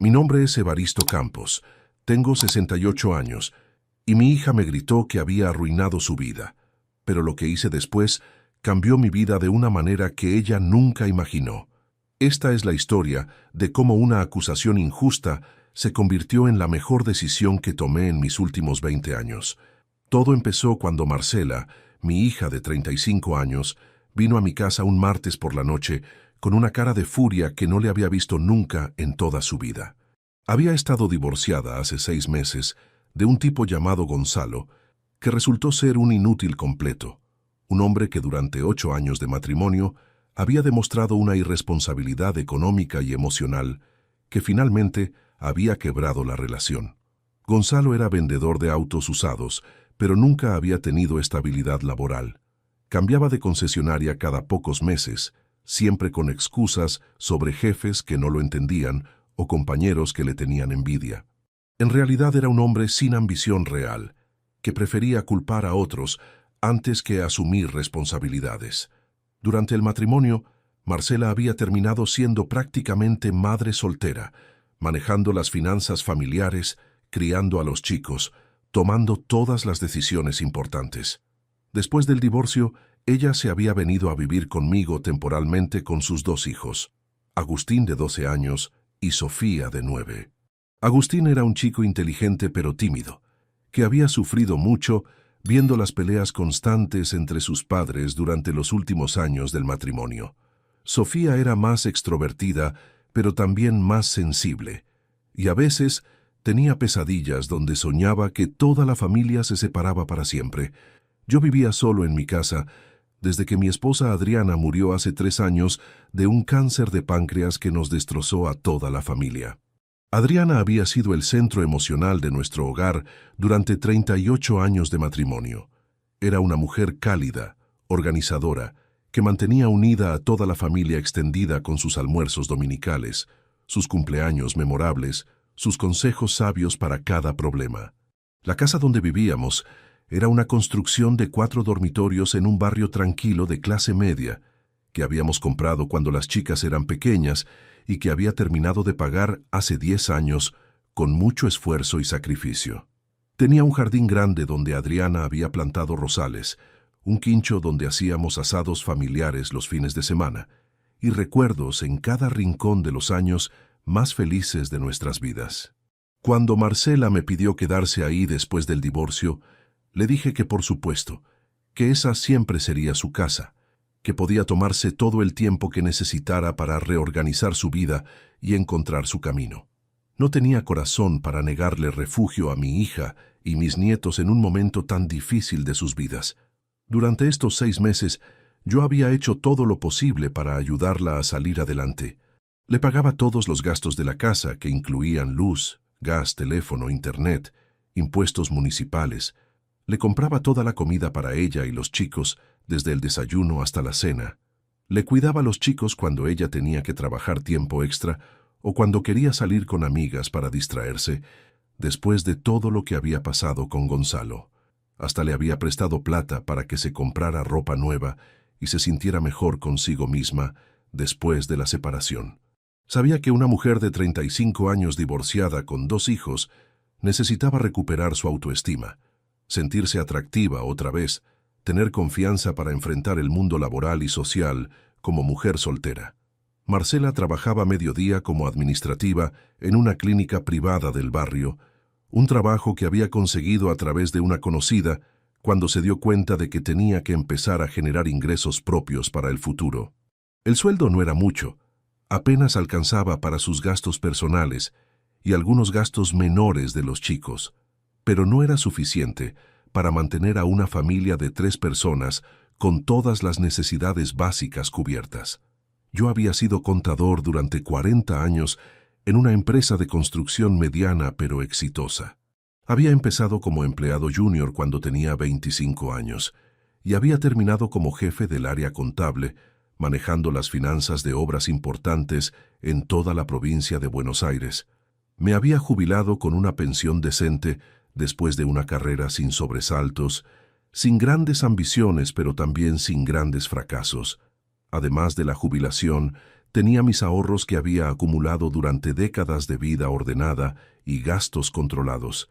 Mi nombre es Evaristo Campos, tengo 68 años, y mi hija me gritó que había arruinado su vida. Pero lo que hice después cambió mi vida de una manera que ella nunca imaginó. Esta es la historia de cómo una acusación injusta se convirtió en la mejor decisión que tomé en mis últimos 20 años. Todo empezó cuando Marcela, mi hija de 35 años, vino a mi casa un martes por la noche con una cara de furia que no le había visto nunca en toda su vida. Había estado divorciada hace 6 meses de un tipo llamado Gonzalo, que resultó ser un inútil completo, un hombre que durante 8 años de matrimonio había demostrado una irresponsabilidad económica y emocional que finalmente había quebrado la relación. Gonzalo era vendedor de autos usados, pero nunca había tenido estabilidad laboral. Cambiaba de concesionaria cada pocos meses, siempre con excusas sobre jefes que no lo entendían o compañeros que le tenían envidia. En realidad era un hombre sin ambición real, que prefería culpar a otros antes que asumir responsabilidades. Durante el matrimonio, Marcela había terminado siendo prácticamente madre soltera, manejando las finanzas familiares, criando a los chicos, tomando todas las decisiones importantes. Después del divorcio, ella se había venido a vivir conmigo temporalmente con sus 2 hijos, Agustín de 12 años y Sofía de 9. Agustín era un chico inteligente pero tímido, que había sufrido mucho viendo las peleas constantes entre sus padres durante los últimos años del matrimonio. Sofía era más extrovertida, pero también más sensible, y a veces tenía pesadillas donde soñaba que toda la familia se separaba para siempre. Yo vivía solo en mi casa desde que mi esposa Adriana murió hace 3 años de un cáncer de páncreas que nos destrozó a toda la familia. Adriana había sido el centro emocional de nuestro hogar durante 38 años de matrimonio. Era una mujer cálida, organizadora, que mantenía unida a toda la familia extendida con sus almuerzos dominicales, sus cumpleaños memorables, sus consejos sabios para cada problema. La casa donde vivíamos era una construcción de 4 dormitorios en un barrio tranquilo de clase media, que habíamos comprado cuando las chicas eran pequeñas y que había terminado de pagar hace 10 años con mucho esfuerzo y sacrificio. Tenía un jardín grande donde Adriana había plantado rosales, un quincho donde hacíamos asados familiares los fines de semana, y recuerdos en cada rincón de los años más felices de nuestras vidas. Cuando Marcela me pidió quedarse ahí después del divorcio, le dije que por supuesto, que esa siempre sería su casa, que podía tomarse todo el tiempo que necesitara para reorganizar su vida y encontrar su camino. No tenía corazón para negarle refugio a mi hija y mis nietos en un momento tan difícil de sus vidas. Durante estos 6 meses, yo había hecho todo lo posible para ayudarla a salir adelante. Le pagaba todos los gastos de la casa, que incluían luz, gas, teléfono, internet, impuestos municipales. Le compraba toda la comida para ella y los chicos, desde el desayuno hasta la cena. Le cuidaba a los chicos cuando ella tenía que trabajar tiempo extra o cuando quería salir con amigas para distraerse, después de todo lo que había pasado con Gonzalo. Hasta le había prestado plata para que se comprara ropa nueva y se sintiera mejor consigo misma después de la separación. Sabía que una mujer de 35 años divorciada con 2 hijos necesitaba recuperar su autoestima, sentirse atractiva otra vez, tener confianza para enfrentar el mundo laboral y social como mujer soltera. Marcela trabajaba a mediodía como administrativa en una clínica privada del barrio, un trabajo que había conseguido a través de una conocida cuando se dio cuenta de que tenía que empezar a generar ingresos propios para el futuro. El sueldo no era mucho, apenas alcanzaba para sus gastos personales y algunos gastos menores de los chicos, pero no era suficiente para mantener a una familia de 3 personas con todas las necesidades básicas cubiertas. Yo había sido contador durante 40 años en una empresa de construcción mediana pero exitosa. Había empezado como empleado junior cuando tenía 25 años y había terminado como jefe del área contable, manejando las finanzas de obras importantes en toda la provincia de Buenos Aires. Me había jubilado con una pensión decente después de una carrera sin sobresaltos, sin grandes ambiciones pero también sin grandes fracasos. Además de la jubilación, Tenía mis ahorros que había acumulado durante décadas de vida ordenada y gastos controlados.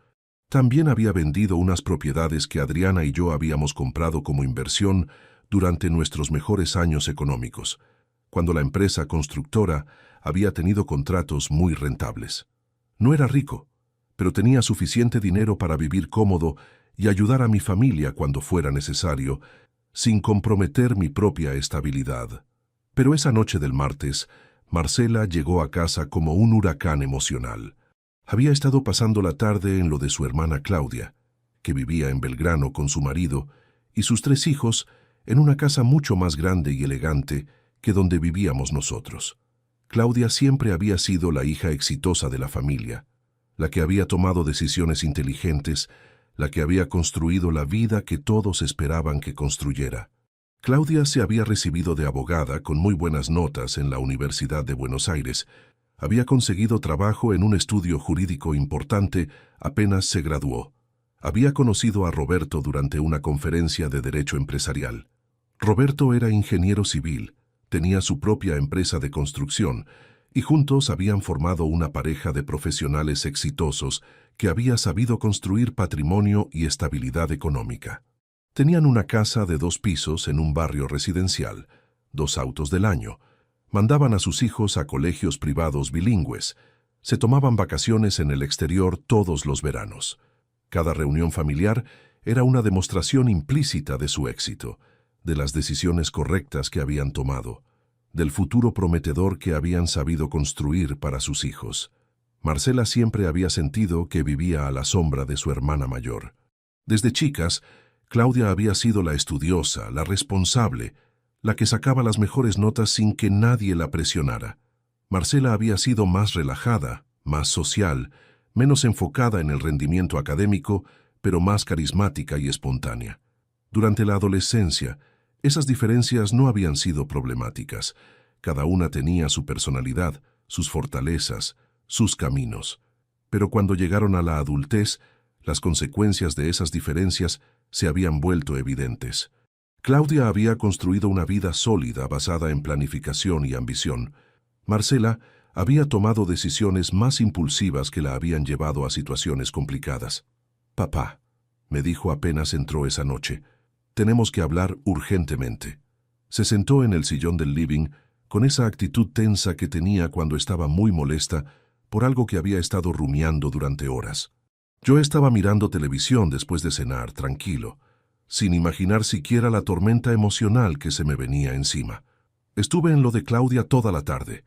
También había vendido unas propiedades que Adriana y yo habíamos comprado como inversión durante nuestros mejores años económicos, cuando la empresa constructora había tenido contratos muy rentables. No era rico, pero tenía suficiente dinero para vivir cómodo y ayudar a mi familia cuando fuera necesario, sin comprometer mi propia estabilidad. Pero esa noche del martes, Marcela llegó a casa como un huracán emocional. Había estado pasando la tarde en lo de su hermana Claudia, que vivía en Belgrano con su marido y sus 3 hijos en una casa mucho más grande y elegante que donde vivíamos nosotros. Claudia siempre había sido la hija exitosa de la familia, la que había tomado decisiones inteligentes, la que había construido la vida que todos esperaban que construyera. Claudia se había recibido de abogada con muy buenas notas en la Universidad de Buenos Aires. Había conseguido trabajo en un estudio jurídico importante apenas se graduó. Había conocido a Roberto durante una conferencia de derecho empresarial. Roberto era ingeniero civil, tenía su propia empresa de construcción y juntos habían formado una pareja de profesionales exitosos que había sabido construir patrimonio y estabilidad económica. Tenían una casa de 2 pisos en un barrio residencial, 2 autos del año, mandaban a sus hijos a colegios privados bilingües, se tomaban vacaciones en el exterior todos los veranos. Cada reunión familiar era una demostración implícita de su éxito, de las decisiones correctas que habían tomado, del futuro prometedor que habían sabido construir para sus hijos. Marcela siempre había sentido que vivía a la sombra de su hermana mayor. Desde chicas, Claudia había sido la estudiosa, la responsable, la que sacaba las mejores notas sin que nadie la presionara. Marcela había sido más relajada, más social, menos enfocada en el rendimiento académico, pero más carismática y espontánea. Durante la adolescencia, esas diferencias no habían sido problemáticas. Cada una tenía su personalidad, sus fortalezas, sus caminos. Pero cuando llegaron a la adultez, las consecuencias de esas diferencias se habían vuelto evidentes. Claudia había construido una vida sólida basada en planificación y ambición. Marcela había tomado decisiones más impulsivas que la habían llevado a situaciones complicadas. «Papá», me dijo apenas entró esa noche, «tenemos que hablar urgentemente». Se sentó en el sillón del living con esa actitud tensa que tenía cuando estaba muy molesta por algo que había estado rumiando durante horas. Yo estaba mirando televisión después de cenar, tranquilo, sin imaginar siquiera la tormenta emocional que se me venía encima. Estuve en lo de Claudia toda la tarde.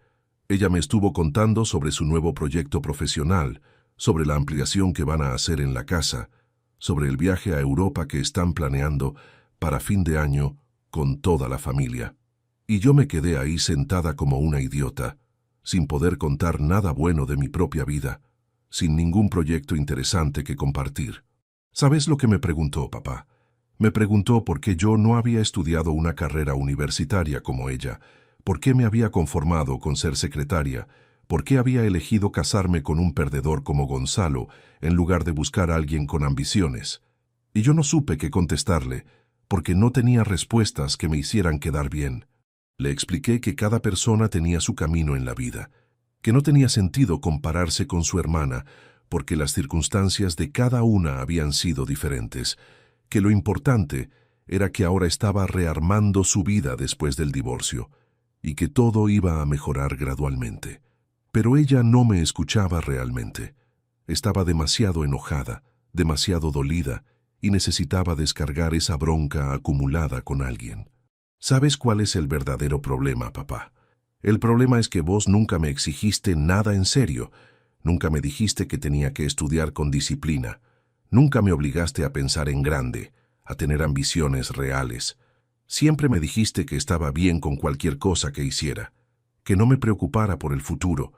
Ella me estuvo contando sobre su nuevo proyecto profesional, sobre la ampliación que van a hacer en la casa, sobre el viaje a Europa que están planeando para fin de año con toda la familia. Y yo me quedé ahí sentada como una idiota, sin poder contar nada bueno de mi propia vida, sin ningún proyecto interesante que compartir. ¿Sabes lo que me preguntó, papá? Me preguntó por qué yo no había estudiado una carrera universitaria como ella, por qué me había conformado con ser secretaria, por qué había elegido casarme con un perdedor como Gonzalo en lugar de buscar a alguien con ambiciones. Y yo no supe qué contestarle, porque no tenía respuestas que me hicieran quedar bien. Le expliqué que cada persona tenía su camino en la vida, que no tenía sentido compararse con su hermana, porque las circunstancias de cada una habían sido diferentes, que lo importante era que ahora estaba rearmando su vida después del divorcio, y que todo iba a mejorar gradualmente. Pero ella no me escuchaba realmente. Estaba demasiado enojada, demasiado dolida, y necesitaba descargar esa bronca acumulada con alguien. ¿Sabes cuál es el verdadero problema, papá? El problema es que vos nunca me exigiste nada en serio, nunca me dijiste que tenía que estudiar con disciplina, nunca me obligaste a pensar en grande, a tener ambiciones reales. Siempre me dijiste que estaba bien con cualquier cosa que hiciera, que no me preocupara por el futuro,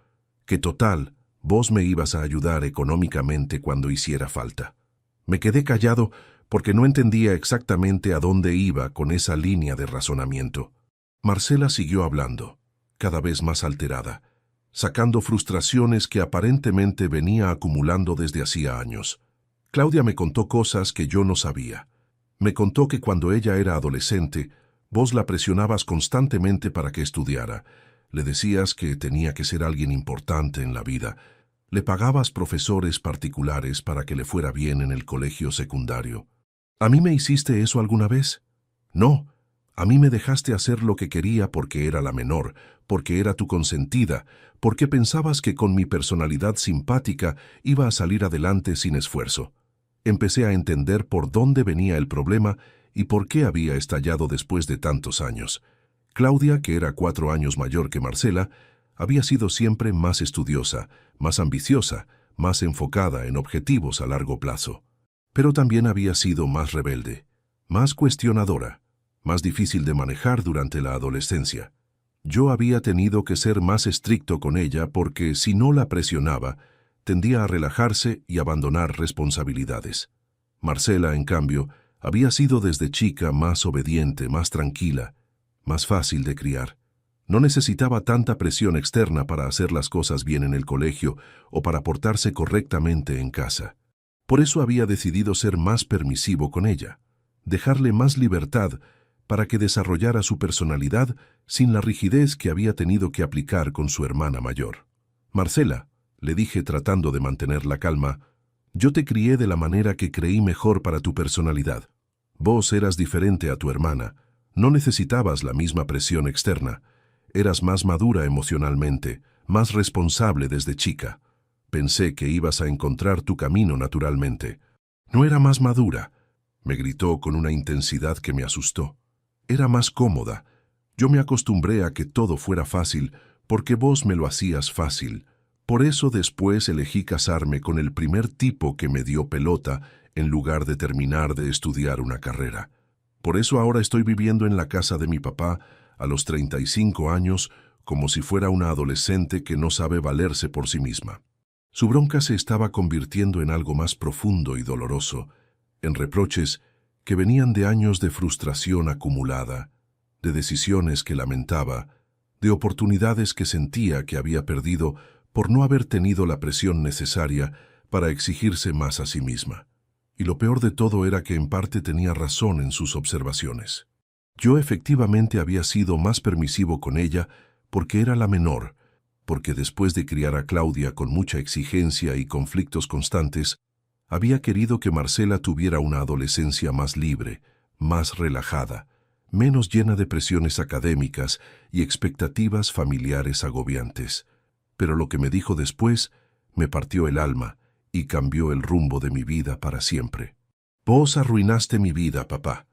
que total, vos me ibas a ayudar económicamente cuando hiciera falta. Me quedé callado porque no entendía exactamente a dónde iba con esa línea de razonamiento. Marcela siguió hablando, cada vez más alterada, sacando frustraciones que aparentemente venía acumulando desde hacía años. Claudia me contó cosas que yo no sabía. Me contó que cuando ella era adolescente, vos la presionabas constantemente para que estudiara. Le decías que tenía que ser alguien importante en la vida. Le pagabas profesores particulares para que le fuera bien en el colegio secundario. ¿A mí me hiciste eso alguna vez? No. A mí me dejaste hacer lo que quería porque era la menor, porque era tu consentida, porque pensabas que con mi personalidad simpática iba a salir adelante sin esfuerzo. Empecé a entender por dónde venía el problema y por qué había estallado después de tantos años. Claudia, que era 4 años mayor que Marcela, había sido siempre más estudiosa, más ambiciosa, más enfocada en objetivos a largo plazo. Pero también había sido más rebelde, más cuestionadora, más difícil de manejar durante la adolescencia. Yo había tenido que ser más estricto con ella porque si no la presionaba, tendía a relajarse y abandonar responsabilidades. Marcela, en cambio, había sido desde chica más obediente, más tranquila, más fácil de criar. No necesitaba tanta presión externa para hacer las cosas bien en el colegio o para portarse correctamente en casa. Por eso había decidido ser más permisivo con ella, dejarle más libertad para que desarrollara su personalidad sin la rigidez que había tenido que aplicar con su hermana mayor. Marcela, le dije tratando de mantener la calma, yo te crié de la manera que creí mejor para tu personalidad. Vos eras diferente a tu hermana, no necesitabas la misma presión externa, eras más madura emocionalmente, más responsable desde chica. Pensé que ibas a encontrar tu camino naturalmente. No era más madura, me gritó con una intensidad que me asustó. Era más cómoda. Yo me acostumbré a que todo fuera fácil porque vos me lo hacías fácil. Por eso después elegí casarme con el primer tipo que me dio pelota en lugar de terminar de estudiar una carrera. Por eso ahora estoy viviendo en la casa de mi papá a los 35 años como si fuera una adolescente que no sabe valerse por sí misma. Su bronca se estaba convirtiendo en algo más profundo y doloroso, en reproches que venían de años de frustración acumulada, de decisiones que lamentaba, de oportunidades que sentía que había perdido por no haber tenido la presión necesaria para exigirse más a sí misma. Y lo peor de todo era que en parte tenía razón en sus observaciones. Yo efectivamente había sido más permisivo con ella porque era la menor, porque después de criar a Claudia con mucha exigencia y conflictos constantes, había querido que Marcela tuviera una adolescencia más libre, más relajada, menos llena de presiones académicas y expectativas familiares agobiantes. Pero lo que me dijo después me partió el alma y cambió el rumbo de mi vida para siempre. Vos arruinaste mi vida, papá.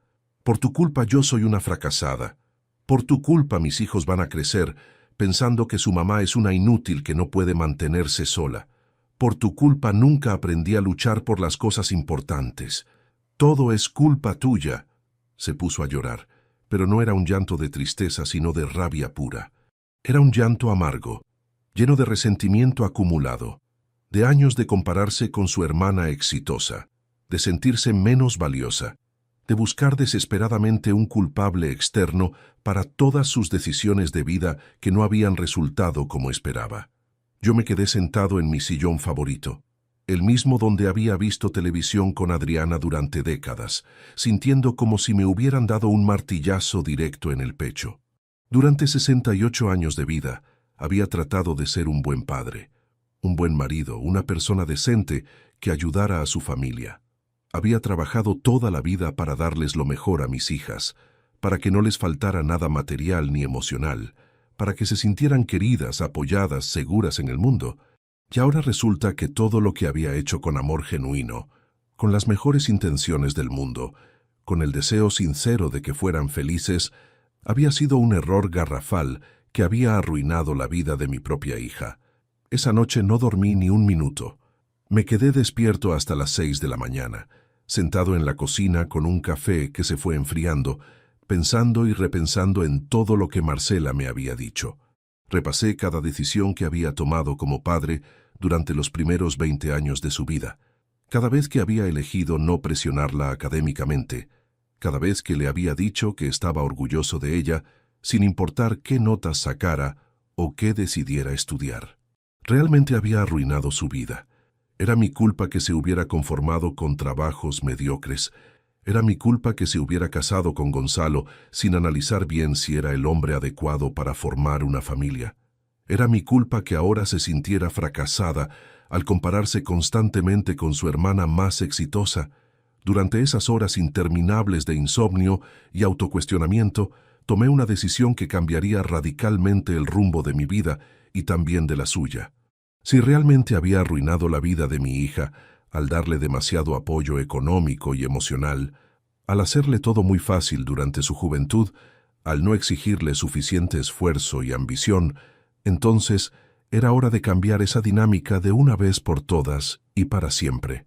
Por tu culpa yo soy una fracasada. Por tu culpa mis hijos van a crecer pensando que su mamá es una inútil que no puede mantenerse sola. Por tu culpa nunca aprendí a luchar por las cosas importantes. Todo es culpa tuya. Se puso a llorar, pero no era un llanto de tristeza, sino de rabia pura. Era un llanto amargo, lleno de resentimiento acumulado, de años de compararse con su hermana exitosa, de sentirse menos valiosa, de buscar desesperadamente un culpable externo para todas sus decisiones de vida que no habían resultado como esperaba. Yo me quedé sentado en mi sillón favorito, el mismo donde había visto televisión con Adriana durante décadas, sintiendo como si me hubieran dado un martillazo directo en el pecho. Durante 68 años de vida, había tratado de ser un buen padre, un buen marido, una persona decente que ayudara a su familia. Había trabajado toda la vida para darles lo mejor a mis hijas, para que no les faltara nada material ni emocional, para que se sintieran queridas, apoyadas, seguras en el mundo. Y ahora resulta que todo lo que había hecho con amor genuino, con las mejores intenciones del mundo, con el deseo sincero de que fueran felices, había sido un error garrafal que había arruinado la vida de mi propia hija. Esa noche no dormí ni un minuto. Me quedé despierto hasta las 6 de la mañana, sentado en la cocina con un café que se fue enfriando, pensando y repensando en todo lo que Marcela me había dicho. Repasé cada decisión que había tomado como padre durante los primeros 20 años de su vida. Cada vez que había elegido no presionarla académicamente, cada vez que le había dicho que estaba orgulloso de ella, sin importar qué notas sacara o qué decidiera estudiar. Realmente había arruinado su vida. Era mi culpa que se hubiera conformado con trabajos mediocres. Era mi culpa que se hubiera casado con Gonzalo sin analizar bien si era el hombre adecuado para formar una familia. Era mi culpa que ahora se sintiera fracasada al compararse constantemente con su hermana más exitosa. Durante esas horas interminables de insomnio y autocuestionamiento, tomé una decisión que cambiaría radicalmente el rumbo de mi vida y también de la suya. Si realmente había arruinado la vida de mi hija al darle demasiado apoyo económico y emocional, al hacerle todo muy fácil durante su juventud, al no exigirle suficiente esfuerzo y ambición, entonces era hora de cambiar esa dinámica de una vez por todas y para siempre.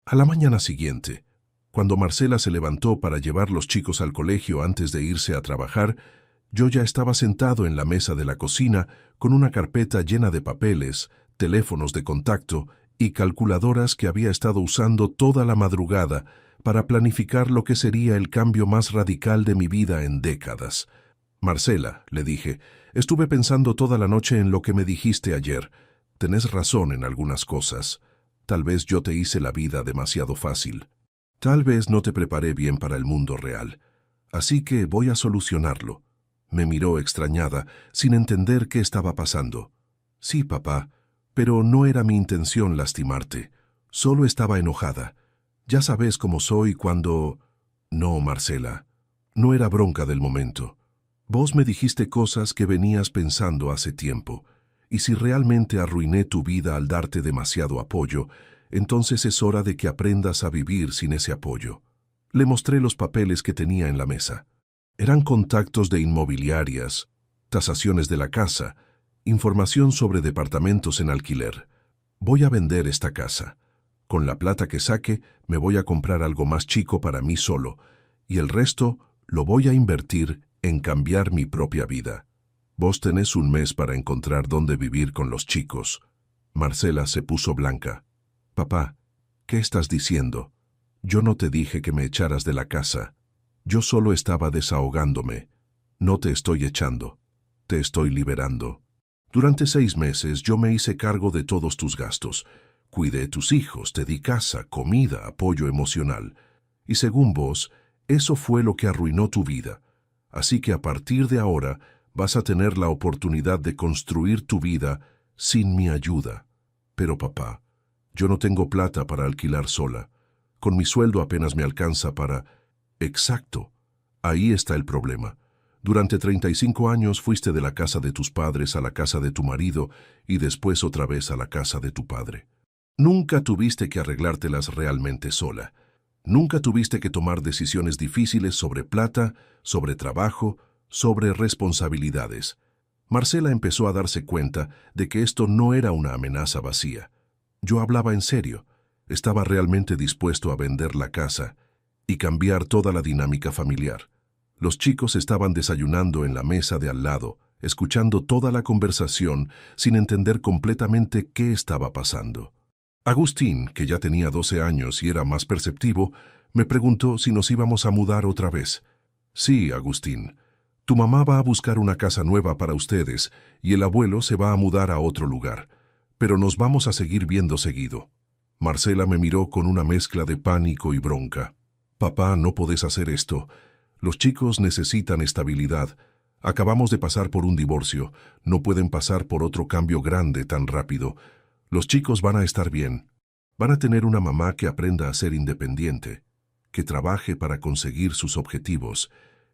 A la mañana siguiente, cuando Marcela se levantó para llevar los chicos al colegio antes de irse a trabajar, yo ya estaba sentado en la mesa de la cocina con una carpeta llena de papeles, teléfonos de contacto y calculadoras que había estado usando toda la madrugada para planificar lo que sería el cambio más radical de mi vida en décadas. Marcela, le dije, estuve pensando toda la noche en lo que me dijiste ayer. Tenés razón en algunas cosas. Tal vez yo te hice la vida demasiado fácil. Tal vez no te preparé bien para el mundo real. Así que voy a solucionarlo. Me miró extrañada, sin entender qué estaba pasando. Sí, papá, pero no era mi intención lastimarte. Solo estaba enojada. Ya sabes cómo soy cuando... No, Marcela, no era bronca del momento. Vos me dijiste cosas que venías pensando hace tiempo, y si realmente arruiné tu vida al darte demasiado apoyo, entonces es hora de que aprendas a vivir sin ese apoyo. Le mostré los papeles que tenía en la mesa. Eran contactos de inmobiliarias, tasaciones de la casa, información sobre departamentos en alquiler. Voy a vender esta casa. Con la plata que saque, me voy a comprar algo más chico para mí solo, y el resto lo voy a invertir en cambiar mi propia vida. Vos tenés un mes para encontrar dónde vivir con los chicos. Marcela se puso blanca. Papá, ¿qué estás diciendo? Yo no te dije que me echaras de la casa. Yo solo estaba desahogándome. No te estoy echando. Te estoy liberando. Durante 6 meses yo me hice cargo de todos tus gastos. Cuidé de tus hijos, te di casa, comida, apoyo emocional. Y según vos, eso fue lo que arruinó tu vida. Así que a partir de ahora vas a tener la oportunidad de construir tu vida sin mi ayuda. Pero papá, yo no tengo plata para alquilar sola. Con mi sueldo apenas me alcanza para... Exacto. Ahí está el problema. Durante 35 años fuiste de la casa de tus padres a la casa de tu marido y después otra vez a la casa de tu padre. Nunca tuviste que arreglártelas realmente sola. Nunca tuviste que tomar decisiones difíciles sobre plata, sobre trabajo, sobre responsabilidades. Marcela empezó a darse cuenta de que esto no era una amenaza vacía. Yo hablaba en serio. Estaba realmente dispuesto a vender la casa y cambiar toda la dinámica familiar. Los chicos estaban desayunando en la mesa de al lado, escuchando toda la conversación sin entender completamente qué estaba pasando. Agustín, que ya tenía 12 años y era más perceptivo, me preguntó si nos íbamos a mudar otra vez. Sí, Agustín. Tu mamá va a buscar una casa nueva para ustedes y el abuelo se va a mudar a otro lugar, pero nos vamos a seguir viendo seguido. Marcela me miró con una mezcla de pánico y bronca. Papá, no podés hacer esto. Los chicos necesitan estabilidad. Acabamos de pasar por un divorcio. No pueden pasar por otro cambio grande tan rápido. Los chicos van a estar bien. Van a tener una mamá que aprenda a ser independiente, que trabaje para conseguir sus objetivos,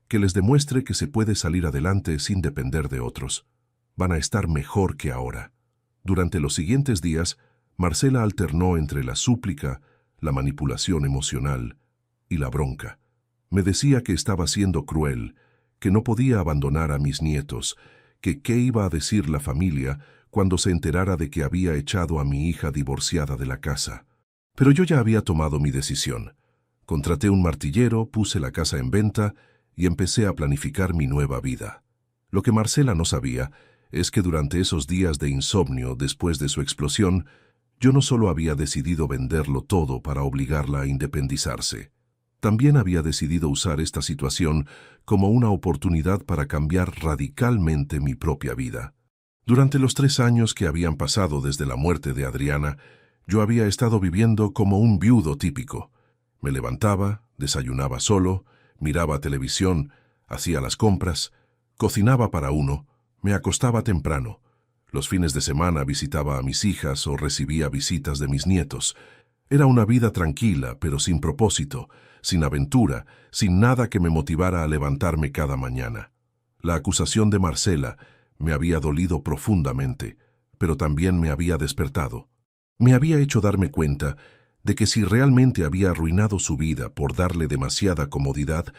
que les demuestre que se puede salir adelante sin depender de otros. Van a estar mejor que ahora. Durante los siguientes días, Marcela alternó entre la súplica, la manipulación emocional y la bronca. Me decía que estaba siendo cruel, que no podía abandonar a mis nietos, que qué iba a decir la familia cuando se enterara de que había echado a mi hija divorciada de la casa. Pero yo ya había tomado mi decisión. Contraté un martillero, puse la casa en venta y empecé a planificar mi nueva vida. Lo que Marcela no sabía es que durante esos días de insomnio después de su explosión, yo no solo había decidido venderlo todo para obligarla a independizarse, también había decidido usar esta situación como una oportunidad para cambiar radicalmente mi propia vida. Durante los 3 años que habían pasado desde la muerte de Adriana, yo había estado viviendo como un viudo típico. Me levantaba, Desayunaba solo, miraba televisión, hacía las compras, cocinaba para uno, me acostaba temprano. Los fines de semana visitaba a mis hijas o recibía visitas de mis nietos. Era una vida tranquila, pero sin propósito, sin aventura, sin nada que me motivara a levantarme cada mañana. La acusación de Marcela me había dolido profundamente, pero también me había despertado. Me había hecho darme cuenta de que si realmente había arruinado su vida por darle demasiada comodidad,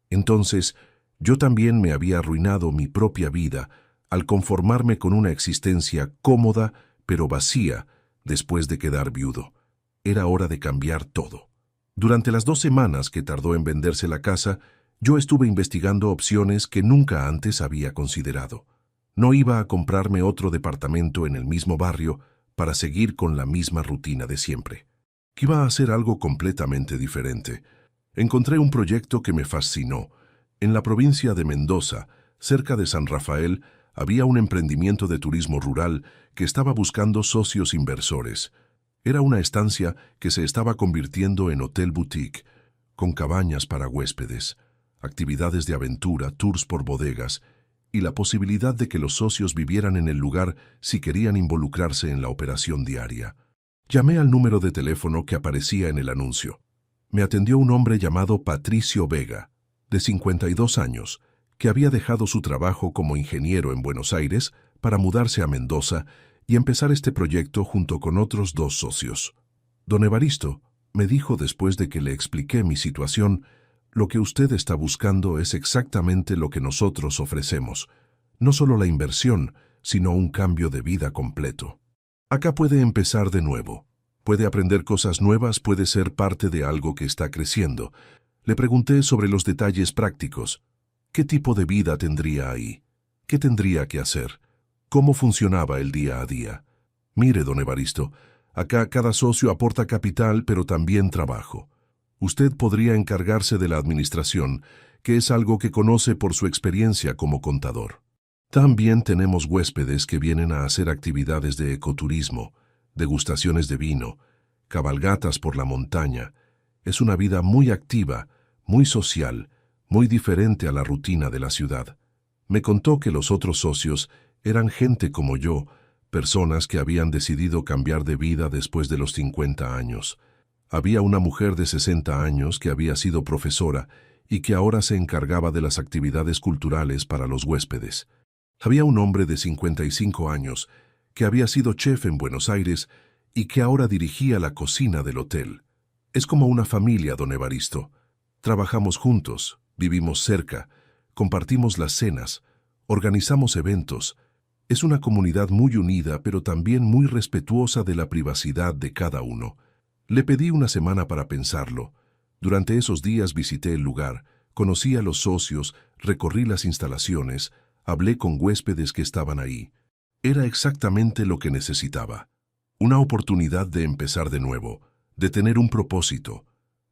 entonces yo también me había arruinado mi propia vida al conformarme con una existencia cómoda pero vacía después de quedar viudo. Era hora de cambiar todo. Durante las 2 semanas que tardó en venderse la casa, yo estuve investigando opciones que nunca antes había considerado. No iba a comprarme otro departamento en el mismo barrio para seguir con la misma rutina de siempre. Iba a hacer algo completamente diferente. Encontré un proyecto que me fascinó. En la provincia de Mendoza, cerca de San Rafael, había un emprendimiento de turismo rural que estaba buscando socios inversores. Era una estancia que se estaba convirtiendo en hotel boutique, con cabañas para huéspedes, actividades de aventura, tours por bodegas y la posibilidad de que los socios vivieran en el lugar si querían involucrarse en la operación diaria. Llamé al número de teléfono que aparecía en el anuncio. Me atendió un hombre llamado Patricio Vega, de 52 años, que había dejado su trabajo como ingeniero en Buenos Aires para mudarse a Mendoza y empezar este proyecto junto con otros 2 socios. Don Evaristo, me dijo después de que le expliqué mi situación, lo que usted está buscando es exactamente lo que nosotros ofrecemos. No solo la inversión, sino un cambio de vida completo. Acá puede empezar de nuevo. Puede aprender cosas nuevas, puede ser parte de algo que está creciendo. Le pregunté sobre los detalles prácticos. ¿Qué tipo de vida tendría ahí? ¿Qué tendría que hacer? ¿Cómo funcionaba el día a día? Mire, don Evaristo, acá cada socio aporta capital, pero también trabajo. Usted podría encargarse de la administración, que es algo que conoce por su experiencia como contador. También tenemos huéspedes que vienen a hacer actividades de ecoturismo, degustaciones de vino, cabalgatas por la montaña. Es una vida muy activa, muy social, muy diferente a la rutina de la ciudad. Me contó que los otros socios eran gente como yo, personas que habían decidido cambiar de vida después de los 50 años. Había una mujer de 60 años que había sido profesora y que ahora se encargaba de las actividades culturales para los huéspedes. Había un hombre de 55 años que había sido chef en Buenos Aires y que ahora dirigía la cocina del hotel. Es como una familia, don Evaristo. Trabajamos juntos, vivimos cerca, compartimos las cenas, organizamos eventos. Es una comunidad muy unida, pero también muy respetuosa de la privacidad de cada uno. Le pedí una semana para pensarlo. Durante esos días visité el lugar, conocí a los socios, recorrí las instalaciones, hablé con huéspedes que estaban ahí. Era exactamente lo que necesitaba. Una oportunidad de empezar de nuevo, de tener un propósito,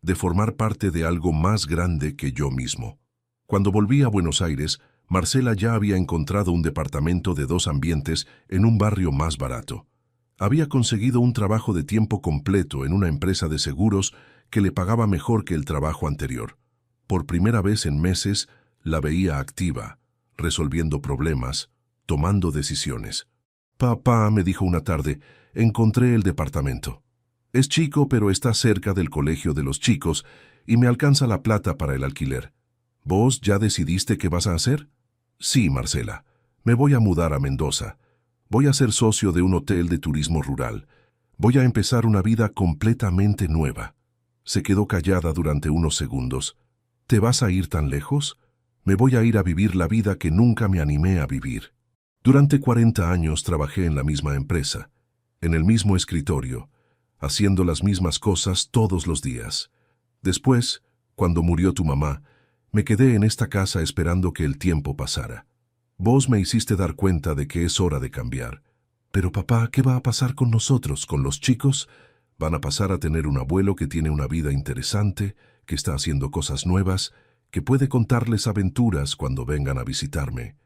de formar parte de algo más grande que yo mismo. Cuando volví a Buenos Aires, Marcela ya había encontrado un departamento de 2 ambientes en un barrio más barato. Había conseguido un trabajo de tiempo completo en una empresa de seguros que le pagaba mejor que el trabajo anterior. Por primera vez en meses, la veía activa, resolviendo problemas, tomando decisiones. Papá, me dijo una tarde, encontré el departamento. Es chico, pero está cerca del colegio de los chicos y me alcanza la plata para el alquiler. ¿Vos ya decidiste qué vas a hacer? Sí, Marcela. Me voy a mudar a Mendoza. Voy a ser socio de un hotel de turismo rural. Voy a empezar una vida completamente nueva. Se quedó callada durante unos segundos. ¿Te vas a ir tan lejos? Me voy a ir a vivir la vida que nunca me animé a vivir. Durante 40 años trabajé en la misma empresa, en el mismo escritorio, haciendo las mismas cosas todos los días. Después, cuando murió tu mamá, me quedé en esta casa esperando que el tiempo pasara. Vos me hiciste dar cuenta de que es hora de cambiar. Pero papá, ¿qué va a pasar con nosotros, con los chicos? Van a pasar a tener un abuelo que tiene una vida interesante, que está haciendo cosas nuevas, que puede contarles aventuras cuando vengan a visitarme.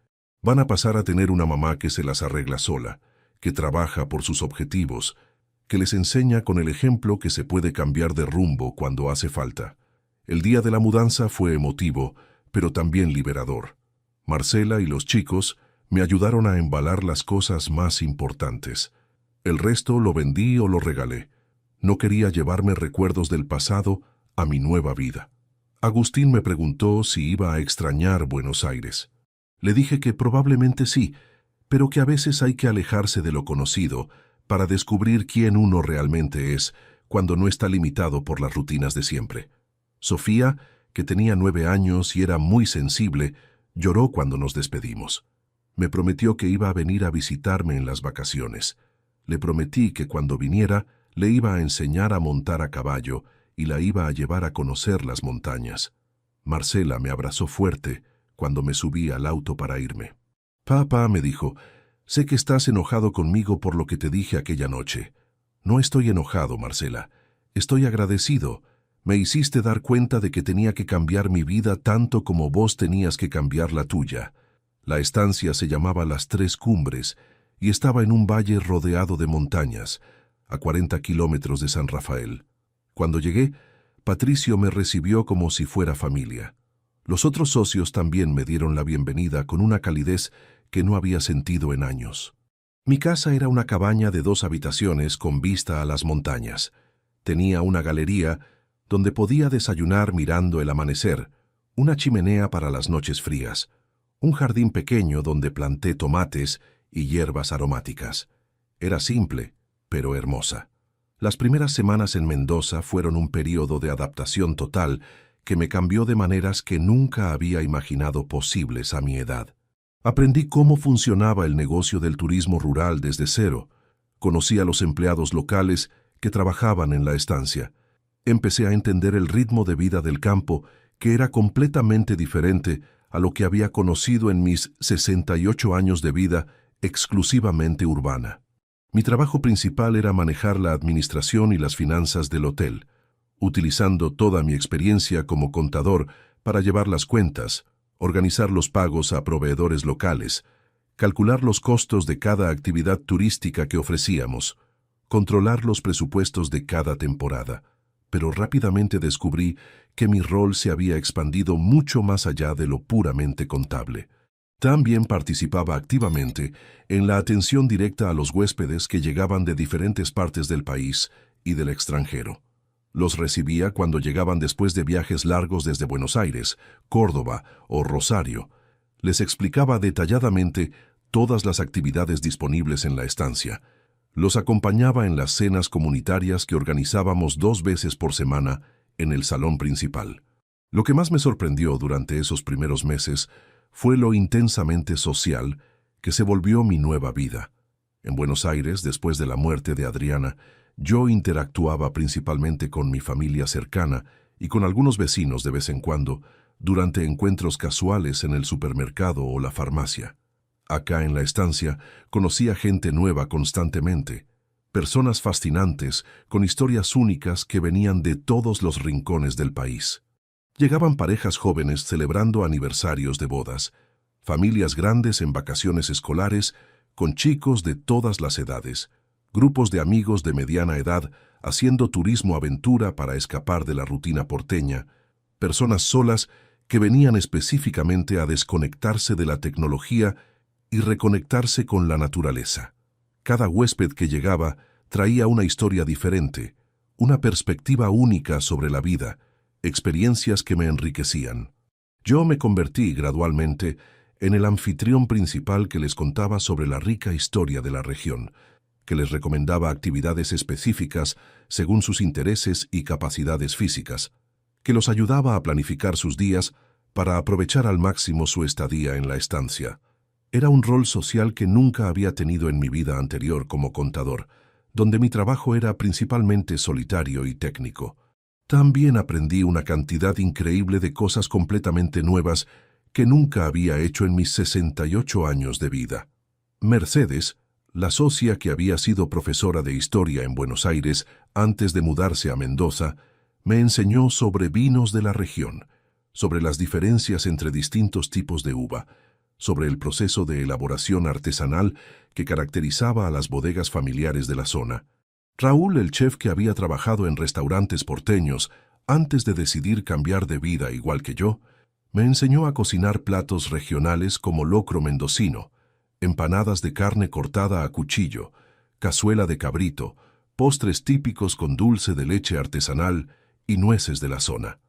Van a pasar a tener una mamá que se las arregla sola, que trabaja por sus objetivos, que les enseña con el ejemplo que se puede cambiar de rumbo cuando hace falta. El día de la mudanza fue emotivo, pero también liberador. Marcela y los chicos me ayudaron a embalar las cosas más importantes. El resto lo vendí o lo regalé. No quería llevarme recuerdos del pasado a mi nueva vida. Agustín me preguntó si iba a extrañar Buenos Aires. Le dije que probablemente sí, pero que a veces hay que alejarse de lo conocido para descubrir quién uno realmente es cuando no está limitado por las rutinas de siempre. Sofía, que tenía 9 años y era muy sensible, lloró cuando nos despedimos. Me prometió que iba a venir a visitarme en las vacaciones. Le prometí que cuando viniera le iba a enseñar a montar a caballo y la iba a llevar a conocer las montañas. Marcela me abrazó fuerte cuando me subí al auto para irme. «Papá», me dijo, «sé que estás enojado conmigo por lo que te dije aquella noche». «No estoy enojado, Marcela. Estoy agradecido. Me hiciste dar cuenta de que tenía que cambiar mi vida tanto como vos tenías que cambiar la tuya». La estancia se llamaba Las Tres Cumbres y estaba en un valle rodeado de montañas, a 40 kilómetros de San Rafael. Cuando llegué, Patricio me recibió como si fuera familia. Los otros socios también me dieron la bienvenida con una calidez que no había sentido en años. Mi casa era una cabaña de 2 habitaciones con vista a las montañas. Tenía una galería donde podía desayunar mirando el amanecer, una chimenea para las noches frías, un jardín pequeño donde planté tomates y hierbas aromáticas. Era simple, pero hermosa. Las primeras semanas en Mendoza fueron un período de adaptación total que me cambió de maneras que nunca había imaginado posibles a mi edad. Aprendí cómo funcionaba el negocio del turismo rural desde cero. Conocí a los empleados locales que trabajaban en la estancia. Empecé a entender el ritmo de vida del campo, que era completamente diferente a lo que había conocido en mis 68 años de vida exclusivamente urbana. Mi trabajo principal era manejar la administración y las finanzas del hotel, utilizando toda mi experiencia como contador para llevar las cuentas, organizar los pagos a proveedores locales, calcular los costos de cada actividad turística que ofrecíamos, controlar los presupuestos de cada temporada. Pero rápidamente descubrí que mi rol se había expandido mucho más allá de lo puramente contable. También participaba activamente en la atención directa a los huéspedes que llegaban de diferentes partes del país y del extranjero. Los recibía cuando llegaban después de viajes largos desde Buenos Aires, Córdoba o Rosario. Les explicaba detalladamente todas las actividades disponibles en la estancia. Los acompañaba en las cenas comunitarias que organizábamos 2 veces por semana en el salón principal. Lo que más me sorprendió durante esos primeros meses fue lo intensamente social que se volvió mi nueva vida. En Buenos Aires, después de la muerte de Adriana, yo interactuaba principalmente con mi familia cercana y con algunos vecinos de vez en cuando, durante encuentros casuales en el supermercado o la farmacia. Acá en la estancia conocía gente nueva constantemente, personas fascinantes con historias únicas que venían de todos los rincones del país. Llegaban parejas jóvenes celebrando aniversarios de bodas, familias grandes en vacaciones escolares con chicos de todas las edades, grupos de amigos de mediana edad haciendo turismo aventura para escapar de la rutina porteña, personas solas que venían específicamente a desconectarse de la tecnología y reconectarse con la naturaleza. Cada huésped que llegaba traía una historia diferente, una perspectiva única sobre la vida, experiencias que me enriquecían. Yo me convertí gradualmente en el anfitrión principal que les contaba sobre la rica historia de la región, que les recomendaba actividades específicas según sus intereses y capacidades físicas, que los ayudaba a planificar sus días para aprovechar al máximo su estadía en la estancia. Era un rol social que nunca había tenido en mi vida anterior como contador, donde mi trabajo era principalmente solitario y técnico. También aprendí una cantidad increíble de cosas completamente nuevas que nunca había hecho en mis 68 años de vida. Mercedes, la socia que había sido profesora de historia en Buenos Aires antes de mudarse a Mendoza, me enseñó sobre vinos de la región, sobre las diferencias entre distintos tipos de uva, sobre el proceso de elaboración artesanal que caracterizaba a las bodegas familiares de la zona. Raúl, el chef que había trabajado en restaurantes porteños, Antes de decidir cambiar de vida igual que yo, me enseñó a cocinar platos regionales como locro mendocino, empanadas de carne cortada a cuchillo, cazuela de cabrito, postres típicos con dulce de leche artesanal y nueces de la zona.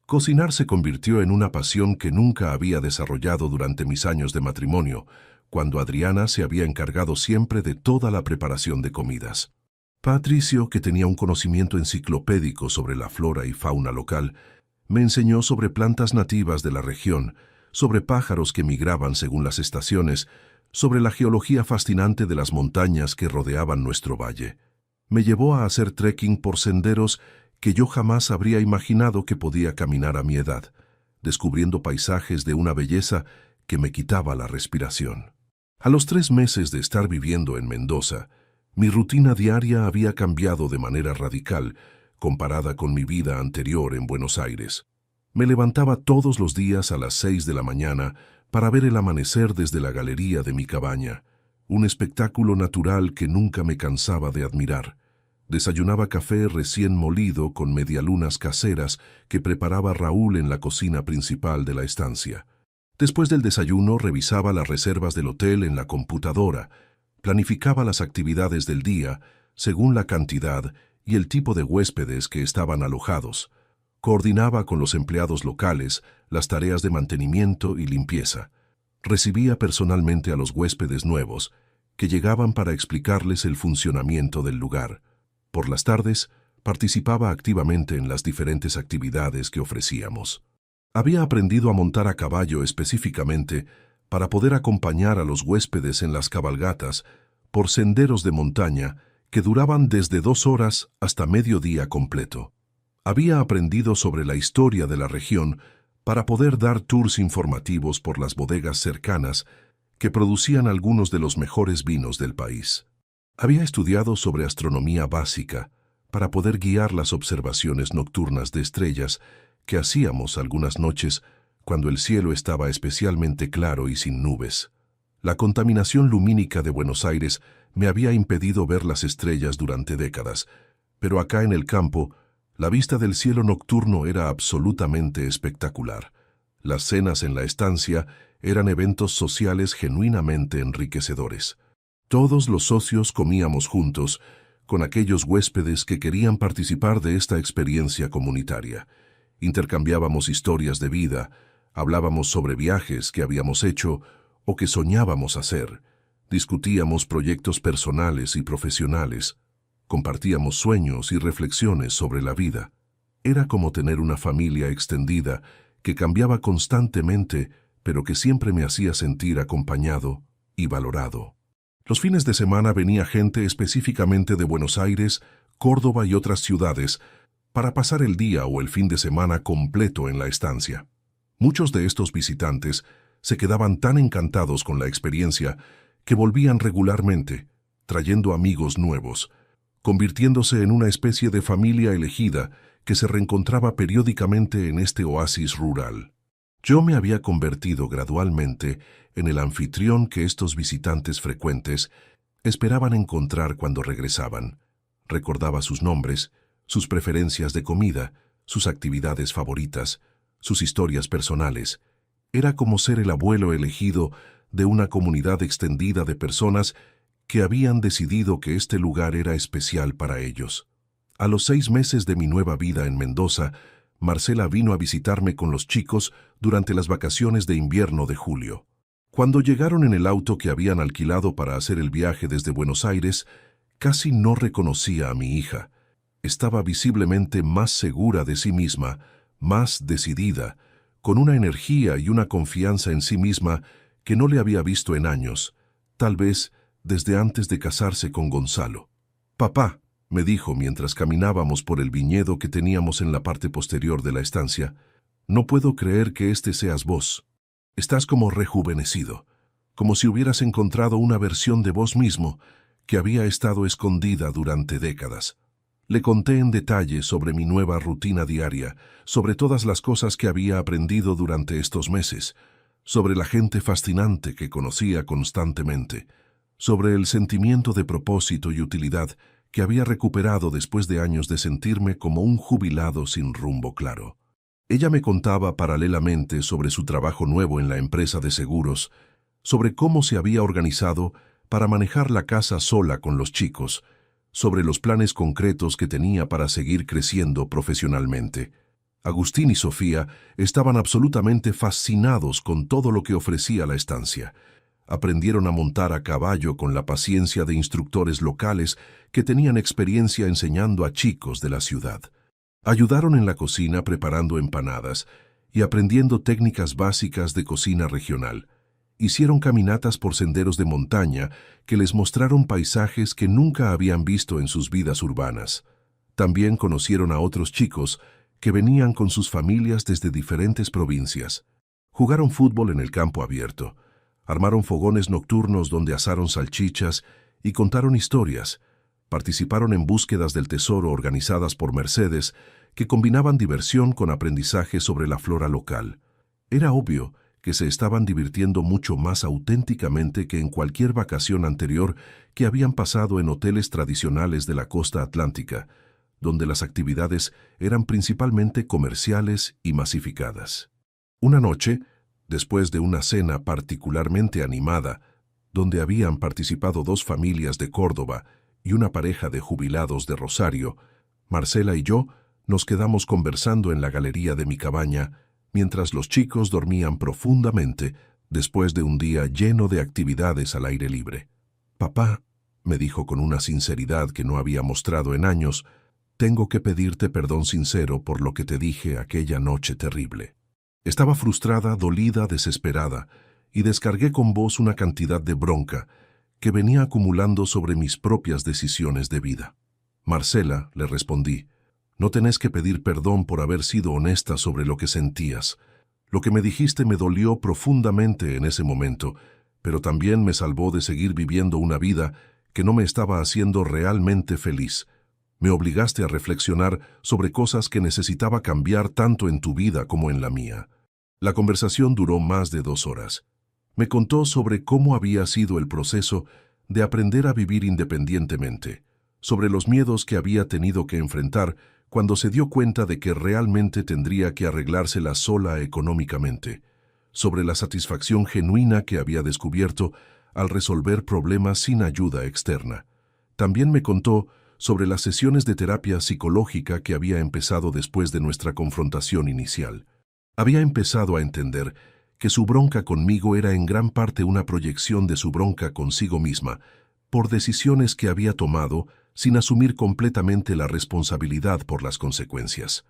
Cocinar se convirtió en una pasión que nunca había desarrollado durante mis años de matrimonio, cuando Adriana se había encargado siempre de toda la preparación de comidas. Patricio, que tenía un conocimiento enciclopédico sobre la flora y fauna local, me enseñó sobre plantas nativas de la región, sobre pájaros que migraban según las estaciones, sobre la geología fascinante de las montañas que rodeaban nuestro valle. Me llevó a hacer trekking por senderos que yo jamás habría imaginado que podía caminar a mi edad, descubriendo paisajes de una belleza que me quitaba la respiración. A los 3 meses de estar viviendo en Mendoza, mi rutina diaria había cambiado de manera radical comparada con mi vida anterior en Buenos Aires. Me levantaba todos los días a las 6 de la mañana para ver el amanecer desde la galería de mi cabaña, un espectáculo natural que nunca me cansaba de admirar. Desayunaba café recién molido con medialunas caseras que preparaba Raúl en la cocina principal de la estancia. Después del desayuno revisaba las reservas del hotel en la computadora, planificaba las actividades del día según la cantidad y el tipo de huéspedes que estaban alojados, coordinaba con los empleados locales las tareas de mantenimiento y limpieza, recibía personalmente a los huéspedes nuevos que llegaban para explicarles el funcionamiento del lugar. Por las tardes, participaba activamente en las diferentes actividades que ofrecíamos. Había aprendido a montar a caballo específicamente para poder acompañar a los huéspedes en las cabalgatas por senderos de montaña que duraban desde 2 horas hasta mediodía completo. Había aprendido sobre la historia de la región para poder dar tours informativos por las bodegas cercanas que producían algunos de los mejores vinos del país. Había estudiado sobre astronomía básica para poder guiar las observaciones nocturnas de estrellas que hacíamos algunas noches cuando el cielo estaba especialmente claro y sin nubes. La contaminación lumínica de Buenos Aires me había impedido ver las estrellas durante décadas, pero acá en el campo, la vista del cielo nocturno era absolutamente espectacular. Las cenas en la estancia eran eventos sociales genuinamente enriquecedores. Todos los socios comíamos juntos con aquellos huéspedes que querían participar de esta experiencia comunitaria. Intercambiábamos historias de vida, hablábamos sobre viajes que habíamos hecho o que soñábamos hacer, discutíamos proyectos personales y profesionales, compartíamos sueños y reflexiones sobre la vida. Era como tener una familia extendida que cambiaba constantemente, pero que siempre me hacía sentir acompañado y valorado. Los fines de semana venía gente específicamente de Buenos Aires, Córdoba y otras ciudades para pasar el día o el fin de semana completo en la estancia. Muchos de estos visitantes se quedaban tan encantados con la experiencia que volvían regularmente, trayendo amigos nuevos, convirtiéndose en una especie de familia elegida que se reencontraba periódicamente en este oasis rural. Yo me había convertido gradualmente en el anfitrión que estos visitantes frecuentes esperaban encontrar cuando regresaban. Recordaba sus nombres, sus preferencias de comida, sus actividades favoritas, sus historias personales. Era como ser el abuelo elegido de una comunidad extendida de personas que habían decidido que este lugar era especial para ellos. A los 6 meses de mi nueva vida en Mendoza, Marcela vino a visitarme con los chicos durante las vacaciones de invierno de julio. Cuando llegaron en el auto que habían alquilado para hacer el viaje desde Buenos Aires, casi no reconocía a mi hija. Estaba visiblemente más segura de sí misma, más decidida, con una energía y una confianza en sí misma que no le había visto en años, tal vez desde antes de casarse con Gonzalo. «Papá», me dijo mientras caminábamos por el viñedo que teníamos en la parte posterior de la estancia, «no puedo creer que este seas vos. Estás como rejuvenecido, como si hubieras encontrado una versión de vos mismo que había estado escondida durante décadas». Le conté en detalle sobre mi nueva rutina diaria, sobre todas las cosas que había aprendido durante estos meses, sobre la gente fascinante que conocía constantemente, sobre el sentimiento de propósito y utilidad que había recuperado después de años de sentirme como un jubilado sin rumbo claro. Ella me contaba paralelamente sobre su trabajo nuevo en la empresa de seguros, sobre cómo se había organizado para manejar la casa sola con los chicos, sobre los planes concretos que tenía para seguir creciendo profesionalmente. Agustín y Sofía estaban absolutamente fascinados con todo lo que ofrecía la estancia. Aprendieron a montar a caballo con la paciencia de instructores locales que tenían experiencia enseñando a chicos de la ciudad. Ayudaron en la cocina preparando empanadas y aprendiendo técnicas básicas de cocina regional. Hicieron caminatas por senderos de montaña que les mostraron paisajes que nunca habían visto en sus vidas urbanas. También conocieron a otros chicos que venían con sus familias desde diferentes provincias. Jugaron fútbol en el campo abierto, armaron fogones nocturnos donde asaron salchichas y contaron historias. Participaron en búsquedas del tesoro organizadas por Mercedes que combinaban diversión con aprendizaje sobre la flora local. Era obvio que se estaban divirtiendo mucho más auténticamente que en cualquier vacación anterior que habían pasado en hoteles tradicionales de la costa atlántica, donde las actividades eran principalmente comerciales y masificadas. Una noche, después de una cena particularmente animada, donde habían participado 2 familias de Córdoba y una pareja de jubilados de Rosario, Marcela y yo nos quedamos conversando en la galería de mi cabaña mientras los chicos dormían profundamente después de un día lleno de actividades al aire libre. «Papá», me dijo con una sinceridad que no había mostrado en años, «tengo que pedirte perdón sincero por lo que te dije aquella noche terrible». Estaba frustrada, dolida, desesperada, y descargué con voz una cantidad de bronca que venía acumulando sobre mis propias decisiones de vida. «Marcela», le respondí, «no tenés que pedir perdón por haber sido honesta sobre lo que sentías. Lo que me dijiste me dolió profundamente en ese momento, pero también me salvó de seguir viviendo una vida que no me estaba haciendo realmente feliz. Me obligaste a reflexionar sobre cosas que necesitaba cambiar tanto en tu vida como en la mía». La conversación duró más de 2 horas. Me contó sobre cómo había sido el proceso de aprender a vivir independientemente, sobre los miedos que había tenido que enfrentar cuando se dio cuenta de que realmente tendría que arreglársela sola económicamente, sobre la satisfacción genuina que había descubierto al resolver problemas sin ayuda externa. También me contó sobre las sesiones de terapia psicológica que había empezado después de nuestra confrontación inicial. Había empezado a entender que su bronca conmigo era en gran parte una proyección de su bronca consigo misma, por decisiones que había tomado sin asumir completamente la responsabilidad por las consecuencias.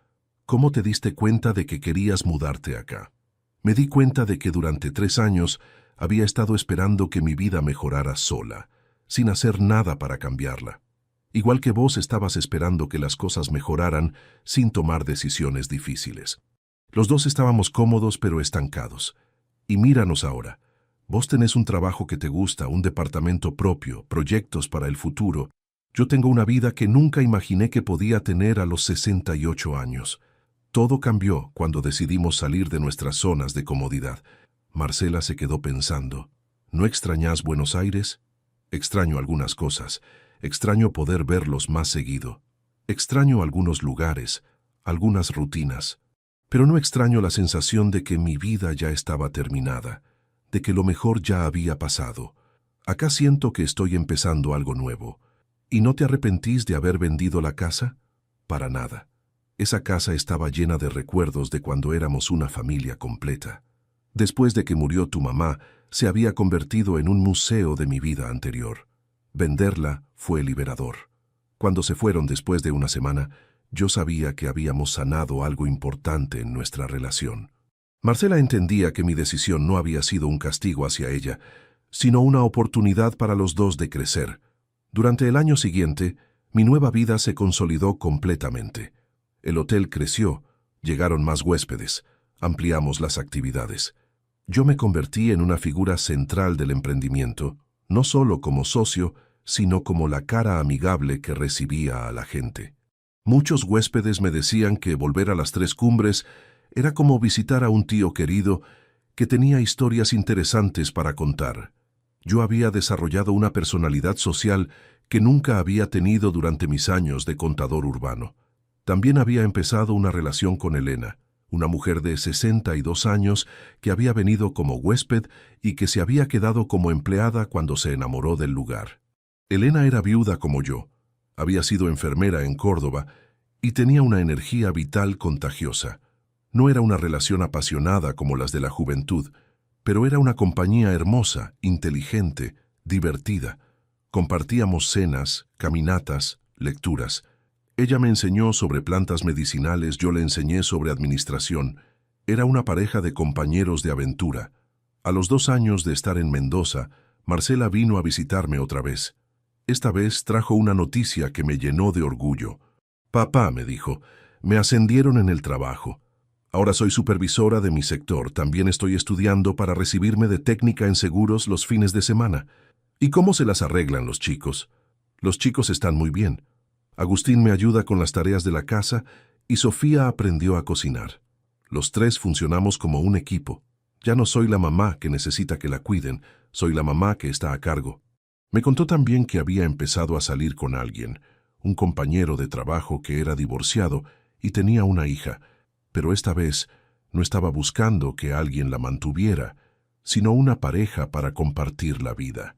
¿Cómo te diste cuenta de que querías mudarte acá? Me di cuenta de que durante 3 años había estado esperando que mi vida mejorara sola, sin hacer nada para cambiarla. Igual que vos estabas esperando que las cosas mejoraran sin tomar decisiones difíciles. Los dos estábamos cómodos pero estancados. Y míranos ahora. Vos tenés un trabajo que te gusta, un departamento propio, proyectos para el futuro. Yo tengo una vida que nunca imaginé que podía tener a los 68 años. Todo cambió cuando decidimos salir de nuestras zonas de comodidad. Marcela se quedó pensando. ¿No extrañás Buenos Aires? Extraño algunas cosas. Extraño poder verlos más seguido. Extraño algunos lugares, algunas rutinas. Pero no extraño la sensación de que mi vida ya estaba terminada, de que lo mejor ya había pasado. Acá siento que estoy empezando algo nuevo. ¿Y no te arrepentís de haber vendido la casa? Para nada. Esa casa estaba llena de recuerdos de cuando éramos una familia completa. Después de que murió tu mamá, se había convertido en un museo de mi vida anterior. Venderla fue liberador. Cuando se fueron después de una semana, yo sabía que habíamos sanado algo importante en nuestra relación. Marcela entendía que mi decisión no había sido un castigo hacia ella, sino una oportunidad para los dos de crecer. Durante el año siguiente, mi nueva vida se consolidó completamente. El hotel creció, llegaron más huéspedes, ampliamos las actividades. Yo me convertí en una figura central del emprendimiento, no solo como socio, sino como la cara amigable que recibía a la gente. Muchos huéspedes me decían que volver a las 3 Cumbres era como visitar a un tío querido que tenía historias interesantes para contar. Yo había desarrollado una personalidad social que nunca había tenido durante mis años de contador urbano. También había empezado una relación con Elena, una mujer de 62 años que había venido como huésped y que se había quedado como empleada cuando se enamoró del lugar. Elena era viuda como yo, había sido enfermera en Córdoba y tenía una energía vital contagiosa. No era una relación apasionada como las de la juventud, pero era una compañía hermosa, inteligente, divertida. Compartíamos cenas, caminatas, lecturas. Ella me enseñó sobre plantas medicinales, yo le enseñé sobre administración. Era una pareja de compañeros de aventura. A los 2 años de estar en Mendoza, Marcela vino a visitarme otra vez. Esta vez trajo una noticia que me llenó de orgullo. «Papá», me dijo, «me ascendieron en el trabajo. Ahora soy supervisora de mi sector. También estoy estudiando para recibirme de técnica en seguros los fines de semana. ¿Y cómo se las arreglan los chicos? Los chicos están muy bien. Agustín me ayuda con las tareas de la casa y Sofía aprendió a cocinar. Los 3 funcionamos como un equipo. Ya no soy la mamá que necesita que la cuiden, soy la mamá que está a cargo». Me contó también que había empezado a salir con alguien, un compañero de trabajo que era divorciado y tenía una hija, pero esta vez no estaba buscando que alguien la mantuviera, sino una pareja para compartir la vida.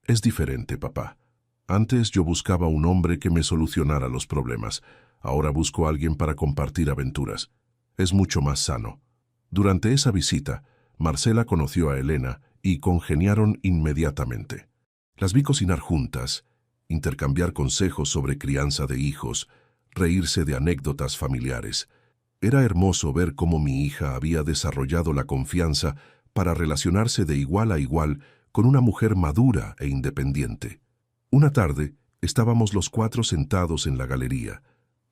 Es diferente, papá. Antes yo buscaba un hombre que me solucionara los problemas. Ahora busco a alguien para compartir aventuras. Es mucho más sano. Durante esa visita, Marcela conoció a Elena y congeniaron inmediatamente. Las vi cocinar juntas, intercambiar consejos sobre crianza de hijos, reírse de anécdotas familiares. Era hermoso ver cómo mi hija había desarrollado la confianza para relacionarse de igual a igual con una mujer madura e independiente. Una tarde, estábamos los 4 sentados en la galería.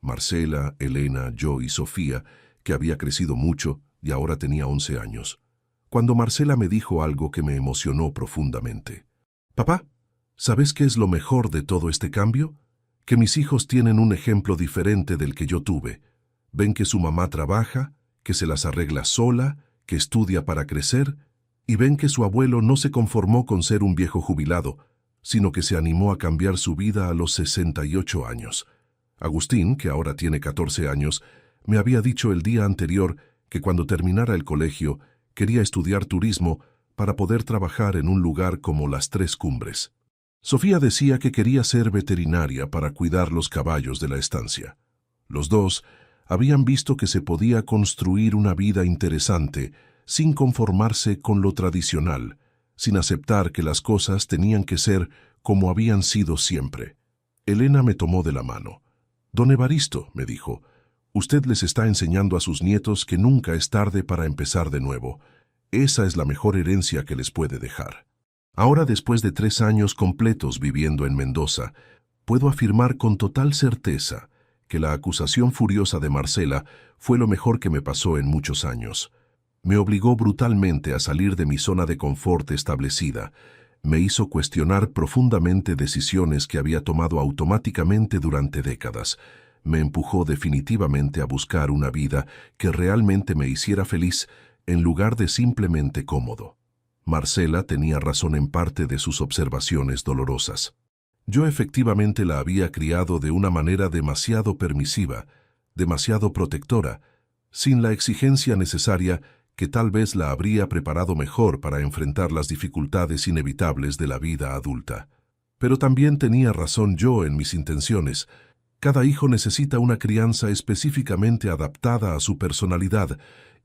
Marcela, Elena, yo y Sofía, que había crecido mucho y ahora tenía 11 años. Cuando Marcela me dijo algo que me emocionó profundamente. «Papá, ¿sabes qué es lo mejor de todo este cambio? Que mis hijos tienen un ejemplo diferente del que yo tuve. Ven que su mamá trabaja, que se las arregla sola, que estudia para crecer, y ven que su abuelo no se conformó con ser un viejo jubilado, sino que se animó a cambiar su vida a los 68 años. Agustín, que ahora tiene 14 años, me había dicho el día anterior que cuando terminara el colegio quería estudiar turismo para poder trabajar en un lugar como las Tres Cumbres. Sofía decía que quería ser veterinaria para cuidar los caballos de la estancia. Los dos habían visto que se podía construir una vida interesante sin conformarse con lo tradicional, sin aceptar que las cosas tenían que ser como habían sido siempre. Elena me tomó de la mano. «Don Evaristo», me dijo, «usted les está enseñando a sus nietos que nunca es tarde para empezar de nuevo. Esa es la mejor herencia que les puede dejar». Ahora, después de 3 años completos viviendo en Mendoza, puedo afirmar con total certeza que la acusación furiosa de Marcela fue lo mejor que me pasó en muchos años. Me obligó brutalmente a salir de mi zona de confort establecida. Me hizo cuestionar profundamente decisiones que había tomado automáticamente durante décadas. Me empujó definitivamente a buscar una vida que realmente me hiciera feliz en lugar de simplemente cómodo. Marcela tenía razón en parte de sus observaciones dolorosas. Yo efectivamente la había criado de una manera demasiado permisiva, demasiado protectora, sin la exigencia necesaria que tal vez la habría preparado mejor para enfrentar las dificultades inevitables de la vida adulta. Pero también tenía razón yo en mis intenciones. Cada hijo necesita una crianza específicamente adaptada a su personalidad,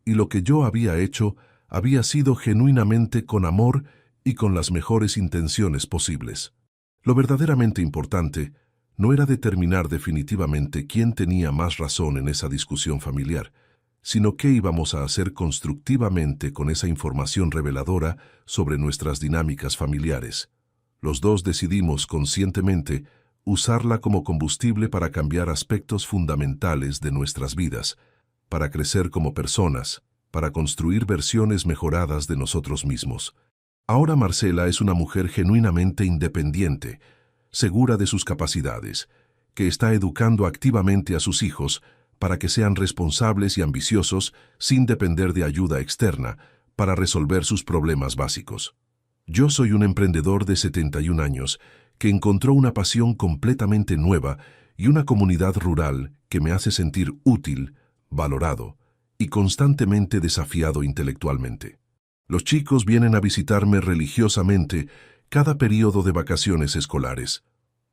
y lo que yo había hecho había sido genuinamente con amor y con las mejores intenciones posibles. Lo verdaderamente importante no era determinar definitivamente quién tenía más razón en esa discusión familiar, sino qué íbamos a hacer constructivamente con esa información reveladora sobre nuestras dinámicas familiares. Los dos decidimos conscientemente usarla como combustible para cambiar aspectos fundamentales de nuestras vidas, para crecer como personas, para construir versiones mejoradas de nosotros mismos. Ahora Marcela es una mujer genuinamente independiente, segura de sus capacidades, que está educando activamente a sus hijos para que sean responsables y ambiciosos sin depender de ayuda externa para resolver sus problemas básicos. Yo soy un emprendedor de 71 años que encontró una pasión completamente nueva y una comunidad rural que me hace sentir útil, valorado y constantemente desafiado intelectualmente. Los chicos vienen a visitarme religiosamente cada periodo de vacaciones escolares.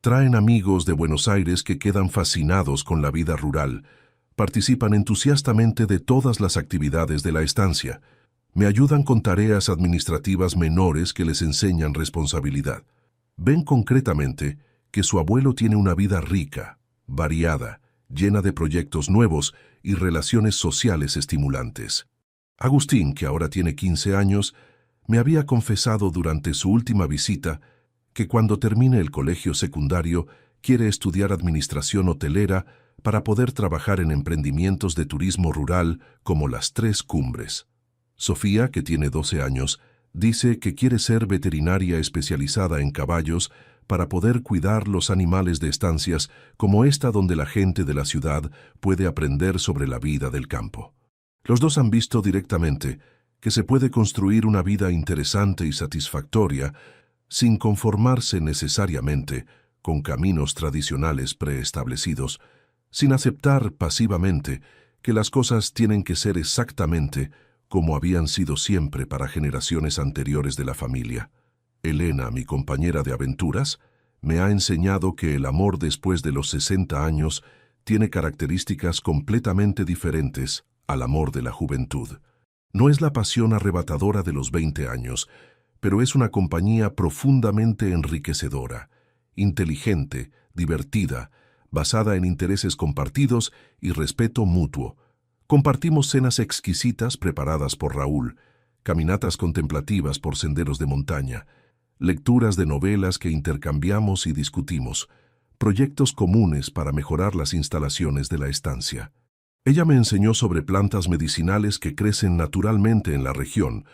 Traen amigos de Buenos Aires que quedan fascinados con la vida rural, participan entusiastamente de todas las actividades de la estancia, me ayudan con tareas administrativas menores que les enseñan responsabilidad. Ven concretamente que su abuelo tiene una vida rica, variada, llena de proyectos nuevos y relaciones sociales estimulantes. Agustín, que ahora tiene 15 años, me había confesado durante su última visita que cuando termine el colegio secundario quiere estudiar administración hotelera para poder trabajar en emprendimientos de turismo rural como las Tres Cumbres. Sofía, que tiene 12 años, dice que quiere ser veterinaria especializada en caballos para poder cuidar los animales de estancias como esta donde la gente de la ciudad puede aprender sobre la vida del campo. Los dos han visto directamente que se puede construir una vida interesante y satisfactoria sin conformarse necesariamente con caminos tradicionales preestablecidos, sin aceptar pasivamente que las cosas tienen que ser exactamente como habían sido siempre para generaciones anteriores de la familia. Elena, mi compañera de aventuras, me ha enseñado que el amor después de los 60 años tiene características completamente diferentes al amor de la juventud. No es la pasión arrebatadora de los 20 años, pero es una compañía profundamente enriquecedora, inteligente, divertida, basada en intereses compartidos y respeto mutuo. Compartimos cenas exquisitas preparadas por Raúl, caminatas contemplativas por senderos de montaña, lecturas de novelas que intercambiamos y discutimos, proyectos comunes para mejorar las instalaciones de la estancia. Ella me enseñó sobre plantas medicinales que crecen naturalmente en la región,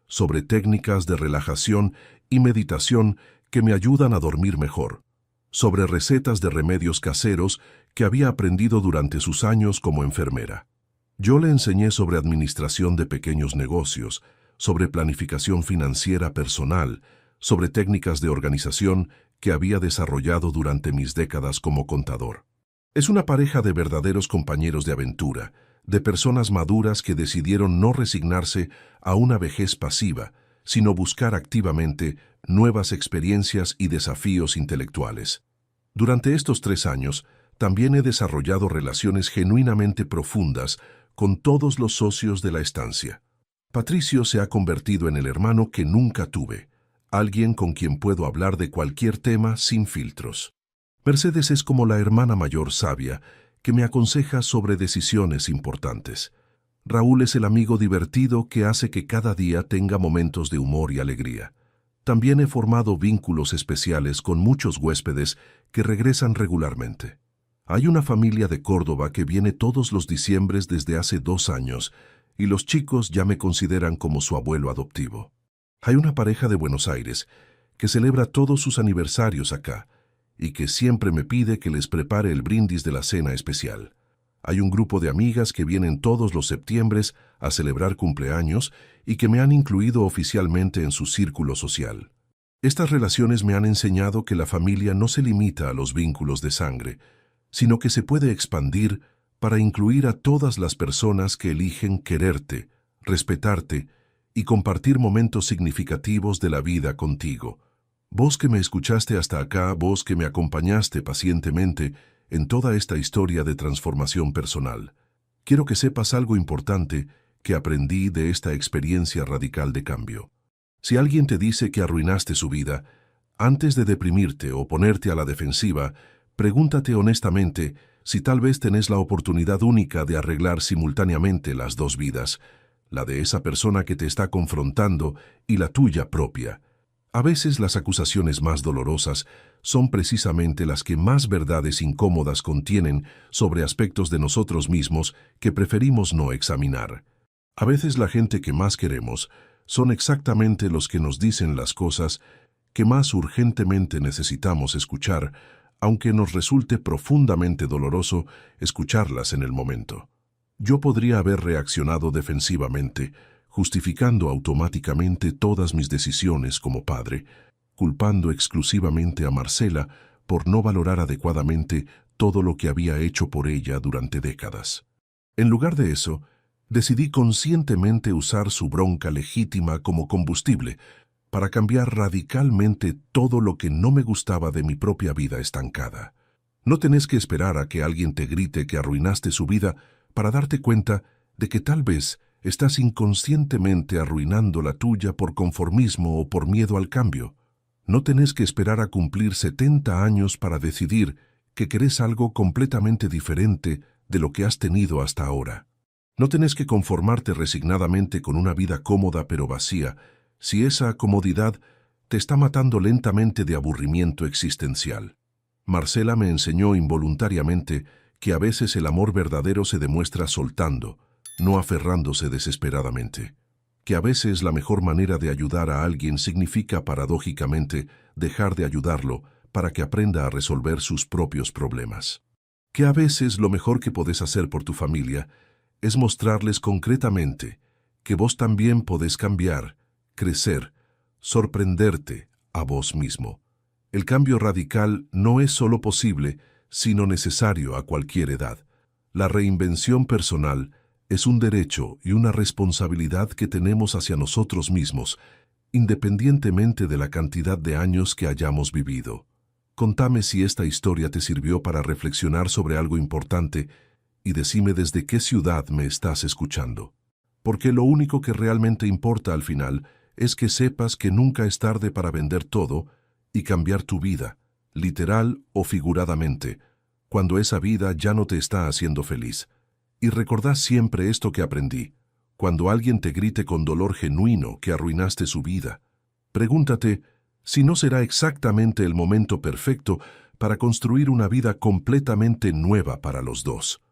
sobre técnicas de relajación y meditación que me ayudan a dormir mejor, sobre recetas de remedios caseros que había aprendido durante sus años como enfermera. Yo le enseñé sobre administración de pequeños negocios, sobre planificación financiera personal, sobre técnicas de organización que había desarrollado durante mis décadas como contador. Es una pareja de verdaderos compañeros de aventura, de personas maduras que decidieron no resignarse a una vejez pasiva, sino buscar activamente nuevas experiencias y desafíos intelectuales. Durante estos 3 años, también he desarrollado relaciones genuinamente profundas con todos los socios de la estancia. Patricio se ha convertido en el hermano que nunca tuve, alguien con quien puedo hablar de cualquier tema sin filtros. Mercedes es como la hermana mayor sabia que me aconseja sobre decisiones importantes. Raúl es el amigo divertido que hace que cada día tenga momentos de humor y alegría. También he formado vínculos especiales con muchos huéspedes que regresan regularmente. Hay una familia de Córdoba que viene todos los diciembres desde hace 2 años y los chicos ya me consideran como su abuelo adoptivo. Hay una pareja de Buenos Aires que celebra todos sus aniversarios acá y que siempre me pide que les prepare el brindis de la cena especial. Hay un grupo de amigas que vienen todos los septiembres a celebrar cumpleaños y que me han incluido oficialmente en su círculo social. Estas relaciones me han enseñado que la familia no se limita a los vínculos de sangre, sino que se puede expandir para incluir a todas las personas que eligen quererte, respetarte y compartir momentos significativos de la vida contigo. Vos que me escuchaste hasta acá, vos que me acompañaste pacientemente en toda esta historia de transformación personal. Quiero que sepas algo importante que aprendí de esta experiencia radical de cambio. Si alguien te dice que arruinaste su vida, antes de deprimirte o ponerte a la defensiva, pregúntate honestamente si tal vez tenés la oportunidad única de arreglar simultáneamente las 2 vidas, la de esa persona que te está confrontando y la tuya propia. A veces las acusaciones más dolorosas son precisamente las que más verdades incómodas contienen sobre aspectos de nosotros mismos que preferimos no examinar. A veces la gente que más queremos son exactamente los que nos dicen las cosas que más urgentemente necesitamos escuchar, aunque nos resulte profundamente doloroso escucharlas en el momento. Yo podría haber reaccionado defensivamente, justificando automáticamente todas mis decisiones como padre, culpando exclusivamente a Marcela por no valorar adecuadamente todo lo que había hecho por ella durante décadas. En lugar de eso, decidí conscientemente usar su bronca legítima como combustible para cambiar radicalmente todo lo que no me gustaba de mi propia vida estancada. No tenés que esperar a que alguien te grite que arruinaste su vida para darte cuenta de que tal vez estás inconscientemente arruinando la tuya por conformismo o por miedo al cambio. No tenés que esperar a cumplir 70 años para decidir que querés algo completamente diferente de lo que has tenido hasta ahora. No tenés que conformarte resignadamente con una vida cómoda pero vacía, si esa comodidad te está matando lentamente de aburrimiento existencial. Marcela me enseñó involuntariamente que a veces el amor verdadero se demuestra soltando, no aferrándose desesperadamente. Que a veces la mejor manera de ayudar a alguien significa paradójicamente dejar de ayudarlo para que aprenda a resolver sus propios problemas. Que a veces lo mejor que podés hacer por tu familia es mostrarles concretamente que vos también podés cambiar, crecer, sorprenderte a vos mismo. El cambio radical no es solo posible, sino necesario a cualquier edad. La reinvención personal es un derecho y una responsabilidad que tenemos hacia nosotros mismos, independientemente de la cantidad de años que hayamos vivido. Contame si esta historia te sirvió para reflexionar sobre algo importante y decime desde qué ciudad me estás escuchando. Porque lo único que realmente importa al final es que sepas que nunca es tarde para vender todo y cambiar tu vida, literal o figuradamente, cuando esa vida ya no te está haciendo feliz. Y recordá siempre esto que aprendí. Cuando alguien te grite con dolor genuino que arruinaste su vida, pregúntate si no será exactamente el momento perfecto para construir una vida completamente nueva para los dos.